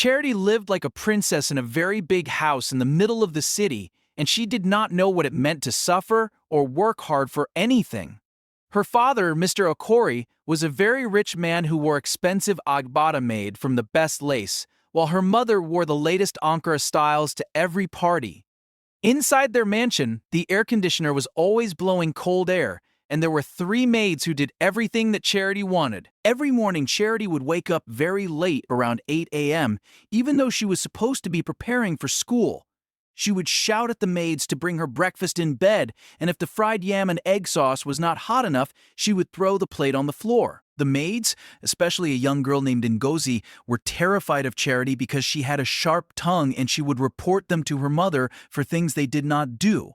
Charity lived like a princess in a very big house in the middle of the city, and she did not know what it meant to suffer or work hard for anything. Her father, Mr. Okori, was a very rich man who wore expensive agbada made from the best lace, while her mother wore the latest Ankara styles to every party. Inside their mansion, the air conditioner was always blowing cold air, and there were 3 maids who did everything that Charity wanted. Every morning, Charity would wake up very late, around 8 a.m., even though she was supposed to be preparing for school. She would shout at the maids to bring her breakfast in bed, and if the fried yam and egg sauce was not hot enough, she would throw the plate on the floor. The maids, especially a young girl named Ngozi, were terrified of Charity because she had a sharp tongue and she would report them to her mother for things they did not do.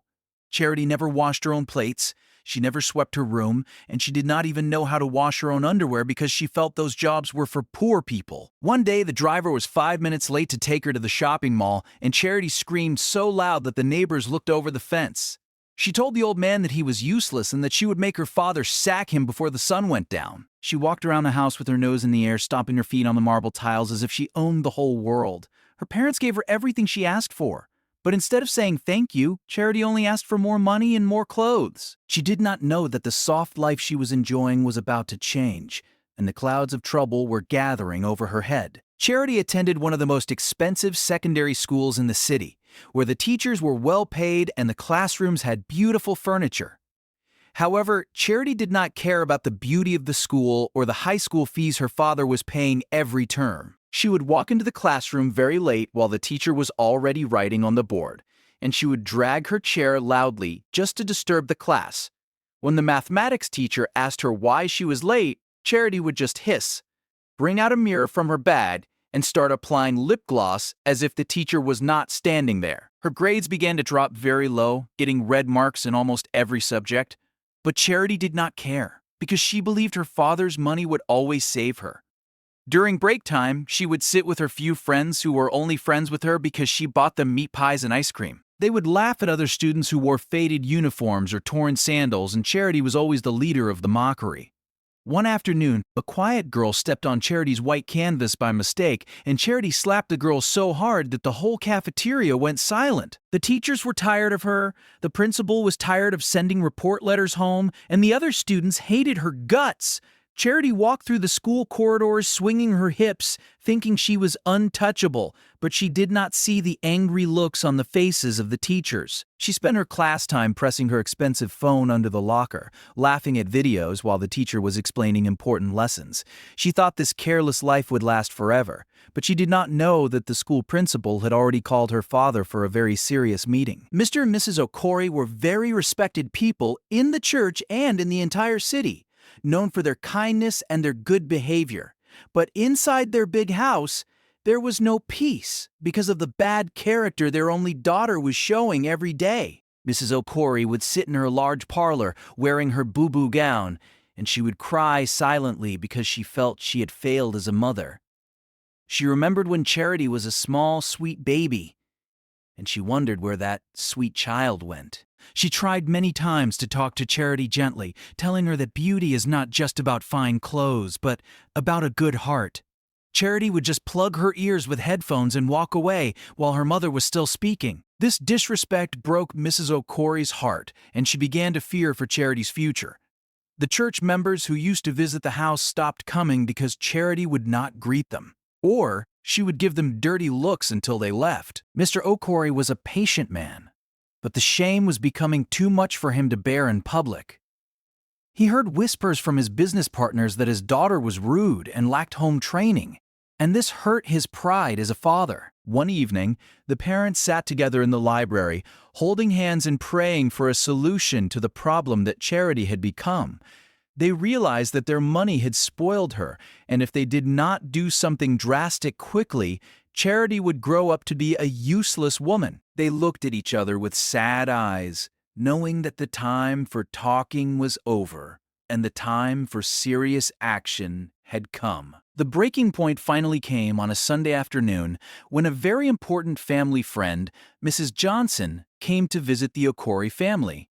Charity never washed her own plates, she never swept her room, and she did not even know how to wash her own underwear because she felt those jobs were for poor people. One day, the driver was 5 minutes late to take her to the shopping mall, and Charity screamed so loud that the neighbors looked over the fence. She told the old man that he was useless and that she would make her father sack him before the sun went down. She walked around the house with her nose in the air, stomping her feet on the marble tiles as if she owned the whole world. Her parents gave her everything she asked for. But instead of saying thank you, Charity only asked for more money and more clothes. She did not know that the soft life she was enjoying was about to change, and the clouds of trouble were gathering over her head. Charity attended one of the most expensive secondary schools in the city, where the teachers were well paid and the classrooms had beautiful furniture. However, Charity did not care about the beauty of the school or the high school fees her father was paying every term. She would walk into the classroom very late while the teacher was already writing on the board, and she would drag her chair loudly just to disturb the class. When the mathematics teacher asked her why she was late, Charity would just hiss, bring out a mirror from her bag, and start applying lip gloss as if the teacher was not standing there. Her grades began to drop very low, getting red marks in almost every subject. But Charity did not care, because she believed her father's money would always save her. During break time, she would sit with her few friends who were only friends with her because she bought them meat pies and ice cream. They would laugh at other students who wore faded uniforms or torn sandals, and Charity was always the leader of the mockery. One afternoon, a quiet girl stepped on Charity's white canvas by mistake, and Charity slapped the girl so hard that the whole cafeteria went silent. The teachers were tired of her, the principal was tired of sending report letters home, and the other students hated her guts. Charity walked through the school corridors swinging her hips, thinking she was untouchable, but she did not see the angry looks on the faces of the teachers. She spent her class time pressing her expensive phone under the locker, laughing at videos while the teacher was explaining important lessons. She thought this careless life would last forever, but she did not know that the school principal had already called her father for a very serious meeting. Mr. and Mrs. Okori were very respected people in the church and in the entire city, known for their kindness and their good behavior. But inside their big house, there was no peace because of the bad character their only daughter was showing every day. Mrs. Okori would sit in her large parlor wearing her boo-boo gown, and she would cry silently because she felt she had failed as a mother. She remembered when Charity was a small, sweet baby, and she wondered where that sweet child went. She tried many times to talk to Charity gently, telling her that beauty is not just about fine clothes, but about a good heart. Charity would just plug her ears with headphones and walk away while her mother was still speaking. This disrespect broke Mrs. Okori's heart, and she began to fear for Charity's future. The church members who used to visit the house stopped coming because Charity would not greet them, or she would give them dirty looks until they left. Mr. Okori was a patient man, but the shame was becoming too much for him to bear in public. He heard whispers from his business partners that his daughter was rude and lacked home training, and this hurt his pride as a father. One evening, the parents sat together in the library, holding hands and praying for a solution to the problem that Charity had become. They realized that their money had spoiled her, and if they did not do something drastic quickly, Charity would grow up to be a useless woman. They looked at each other with sad eyes, knowing that the time for talking was over and the time for serious action had come. The breaking point finally came on a Sunday afternoon when a very important family friend, Mrs. Johnson, came to visit the Okori family.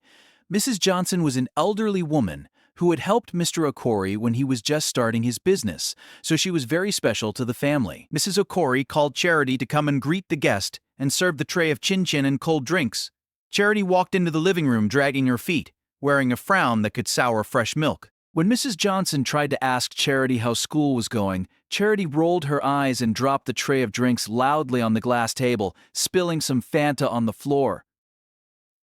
Mrs. Johnson was an elderly woman, who had helped Mr. Okori when he was just starting his business, so she was very special to the family. Mrs. Okori called Charity to come and greet the guest and serve the tray of chin-chin and cold drinks. Charity walked into the living room dragging her feet, wearing a frown that could sour fresh milk. When Mrs. Johnson tried to ask Charity how school was going, Charity rolled her eyes and dropped the tray of drinks loudly on the glass table, spilling some Fanta on the floor.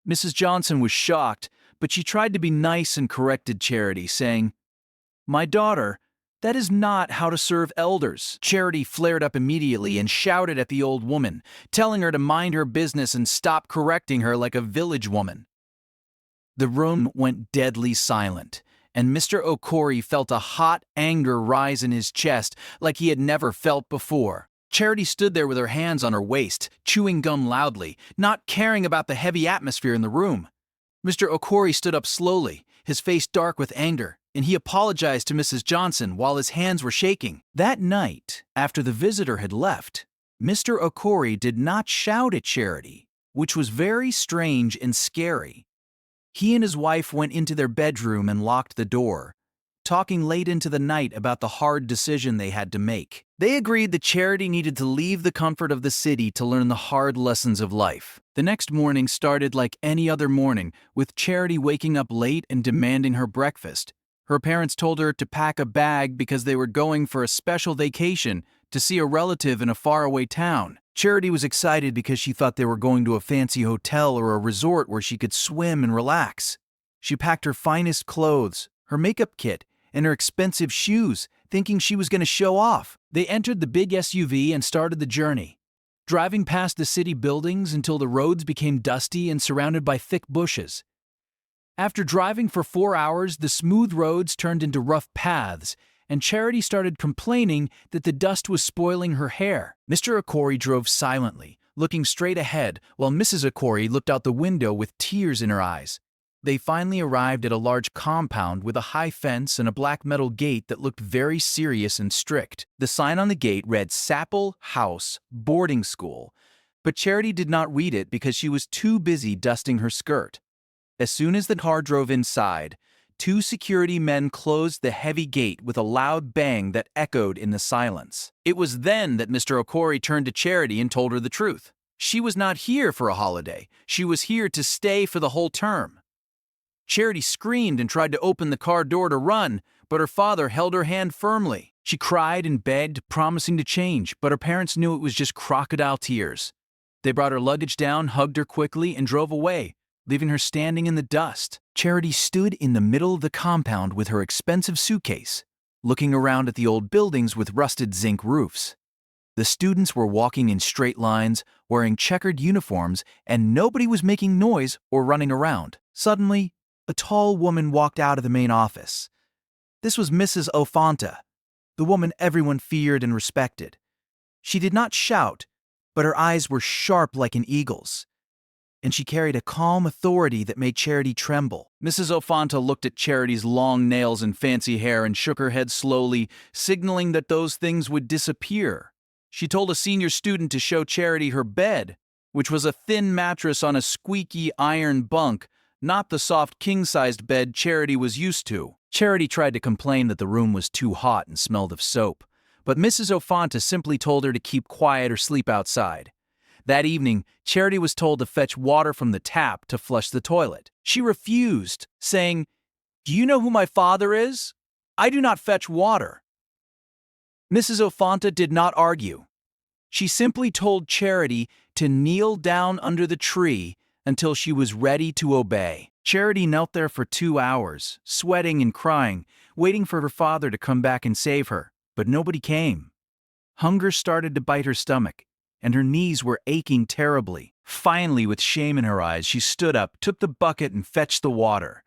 Mrs. Johnson was shocked, but she tried to be nice and corrected Charity, saying, "My daughter, that is not how to serve elders." Charity flared up immediately and shouted at the old woman, telling her to mind her business and stop correcting her like a village woman. The room went deadly silent, and Mr. Okori felt a hot anger rise in his chest like he had never felt before. Charity stood there with her hands on her waist, chewing gum loudly, not caring about the heavy atmosphere in the room. Mr. Okori stood up slowly, his face dark with anger, and he apologized to Mrs. Johnson while his hands were shaking. That night, after the visitor had left, Mr. Okori did not shout at Charity, which was very strange and scary. He and his wife went into their bedroom and locked the door, talking late into the night about the hard decision they had to make. They agreed that Charity needed to leave the comfort of the city to learn the hard lessons of life. The next morning started like any other morning, with Charity waking up late and demanding her breakfast. Her parents told her to pack a bag because they were going for a special vacation to see a relative in a faraway town. Charity was excited because she thought they were going to a fancy hotel or a resort where she could swim and relax. She packed her finest clothes, her makeup kit, and her expensive shoes, thinking she was going to show off. They entered the big SUV and started the journey, driving past the city buildings until the roads became dusty and surrounded by thick bushes. After driving for 4 hours, the smooth roads turned into rough paths, and Charity started complaining that the dust was spoiling her hair. Mr. Okori drove silently, looking straight ahead, while Mrs. Okori looked out the window with tears in her eyes. They finally arrived at a large compound with a high fence and a black metal gate that looked very serious and strict. The sign on the gate read Sapple House Boarding School, but Charity did not read it because she was too busy dusting her skirt. As soon as the car drove inside, 2 security men closed the heavy gate with a loud bang that echoed in the silence. It was then that Mr. Okori turned to Charity and told her the truth. She was not here for a holiday. She was here to stay for the whole term. Charity screamed and tried to open the car door to run, but her father held her hand firmly. She cried and begged, promising to change, but her parents knew it was just crocodile tears. They brought her luggage down, hugged her quickly, and drove away, leaving her standing in the dust. Charity stood in the middle of the compound with her expensive suitcase, looking around at the old buildings with rusted zinc roofs. The students were walking in straight lines, wearing checkered uniforms, and nobody was making noise or running around. Suddenly, a tall woman walked out of the main office. This was Mrs. Ofanta, the woman everyone feared and respected. She did not shout, but her eyes were sharp like an eagle's, and she carried a calm authority that made Charity tremble. Mrs. Ofanta looked at Charity's long nails and fancy hair and shook her head slowly, signaling that those things would disappear. She told a senior student to show Charity her bed, which was a thin mattress on a squeaky iron bunk, not the soft king-sized bed Charity was used to. Charity tried to complain that the room was too hot and smelled of soap, but Mrs. Ofanta simply told her to keep quiet or sleep outside. That evening, Charity was told to fetch water from the tap to flush the toilet. She refused, saying, "Do you know who my father is? I do not fetch water." Mrs. Ofanta did not argue. She simply told Charity to kneel down under the tree until she was ready to obey. Charity knelt there for 2 hours, sweating and crying, waiting for her father to come back and save her, but nobody came. Hunger started to bite her stomach, and her knees were aching terribly. Finally, with shame in her eyes, she stood up, took the bucket, and fetched the water,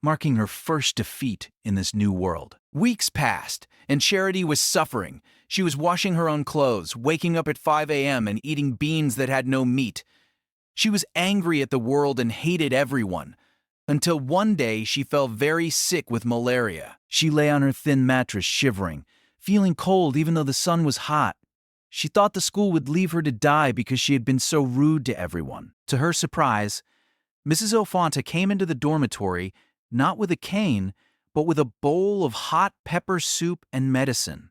marking her first defeat in this new world. Weeks passed, and Charity was suffering. She was washing her own clothes, waking up at 5 a.m. and eating beans that had no meat. She was angry at the world and hated everyone, until one day she fell very sick with malaria. She lay on her thin mattress shivering, feeling cold even though the sun was hot. She thought the school would leave her to die because she had been so rude to everyone. To her surprise, Mrs. Ofanta came into the dormitory, not with a cane, but with a bowl of hot pepper soup and medicine.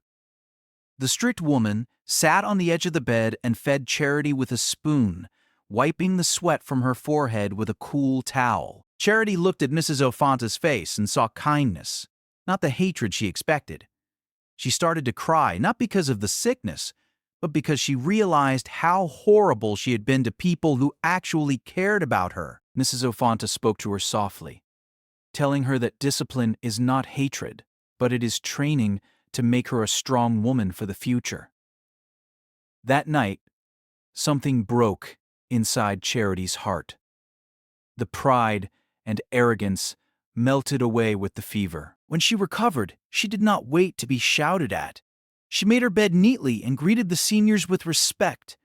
The strict woman sat on the edge of the bed and fed Charity with a spoon, wiping the sweat from her forehead with a cool towel. Charity looked at Mrs. Ofanta's face and saw kindness, not the hatred she expected. She started to cry, not because of the sickness, but because she realized how horrible she had been to people who actually cared about her. Mrs. Ofanta spoke to her softly, telling her that discipline is not hatred, but it is training to make her a strong woman for the future. That night, something broke inside Charity's heart. The pride and arrogance melted away with the fever. When she recovered, she did not wait to be shouted at. She made her bed neatly and greeted the seniors with respect.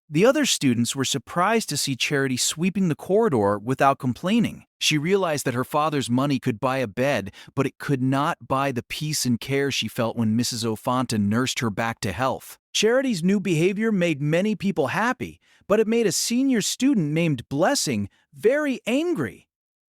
The other students were surprised to see Charity sweeping the corridor without complaining. She realized that her father's money could buy a bed, but it could not buy the peace and care she felt when Mrs. Ofanta nursed her back to health. Charity's new behavior made many people happy, but it made a senior student named Blessing very angry.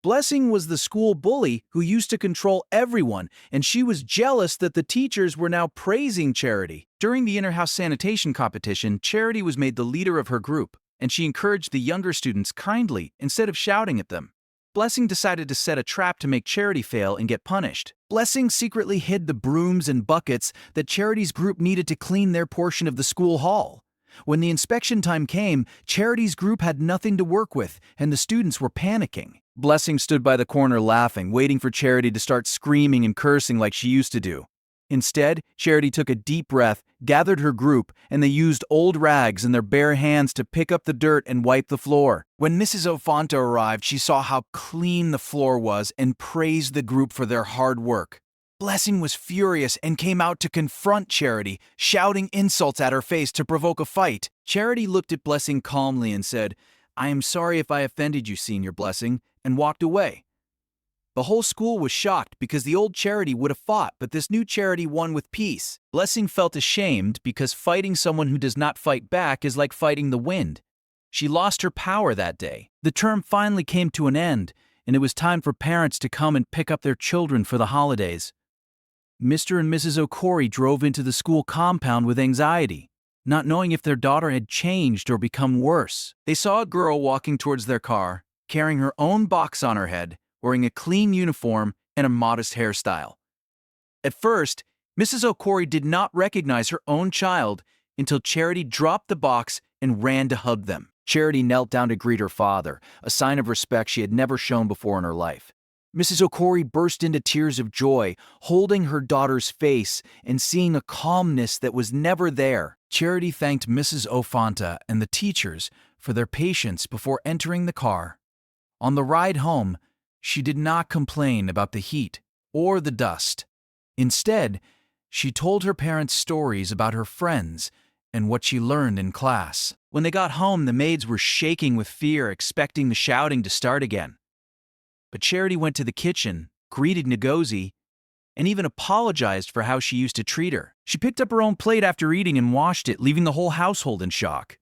Blessing was the school bully who used to control everyone, and she was jealous that the teachers were now praising Charity. During the inter-house sanitation competition, Charity was made the leader of her group, and she encouraged the younger students kindly instead of shouting at them. Blessing decided to set a trap to make Charity fail and get punished. Blessing secretly hid the brooms and buckets that Charity's group needed to clean their portion of the school hall. When the inspection time came, Charity's group had nothing to work with, and the students were panicking. Blessing stood by the corner laughing, waiting for Charity to start screaming and cursing like she used to do. Instead, Charity took a deep breath, gathered her group, and they used old rags in their bare hands to pick up the dirt and wipe the floor. When Mrs. Ofanta arrived, she saw how clean the floor was and praised the group for their hard work. Blessing was furious and came out to confront Charity, shouting insults at her face to provoke a fight. Charity looked at Blessing calmly and said, "I am sorry if I offended you, Senior Blessing," and walked away. The whole school was shocked because the old Charity would have fought, but this new Charity won with peace. Blessing felt ashamed because fighting someone who does not fight back is like fighting the wind. She lost her power that day. The term finally came to an end, and it was time for parents to come and pick up their children for the holidays. Mr. and Mrs. Okori drove into the school compound with anxiety, not knowing if their daughter had changed or become worse. They saw a girl walking towards their car, carrying her own box on her head, wearing a clean uniform and a modest hairstyle. At first, Mrs. Okori did not recognize her own child until Charity dropped the box and ran to hug them. Charity knelt down to greet her father, a sign of respect she had never shown before in her life. Mrs. Okori burst into tears of joy, holding her daughter's face and seeing a calmness that was never there. Charity thanked Mrs. Ofanta and the teachers for their patience before entering the car. On the ride home, she did not complain about the heat or the dust. Instead, she told her parents stories about her friends and what she learned in class. When they got home, the maids were shaking with fear, expecting the shouting to start again. But Charity went to the kitchen, greeted Ngozi, and even apologized for how she used to treat her. She picked up her own plate after eating and washed it, leaving the whole household in shock.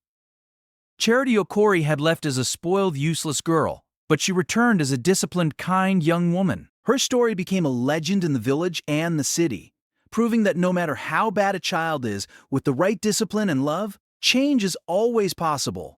Charity Okori had left as a spoiled, useless girl, but she returned as a disciplined, kind young woman. Her story became a legend in the village and the city, proving that no matter how bad a child is, with the right discipline and love, change is always possible.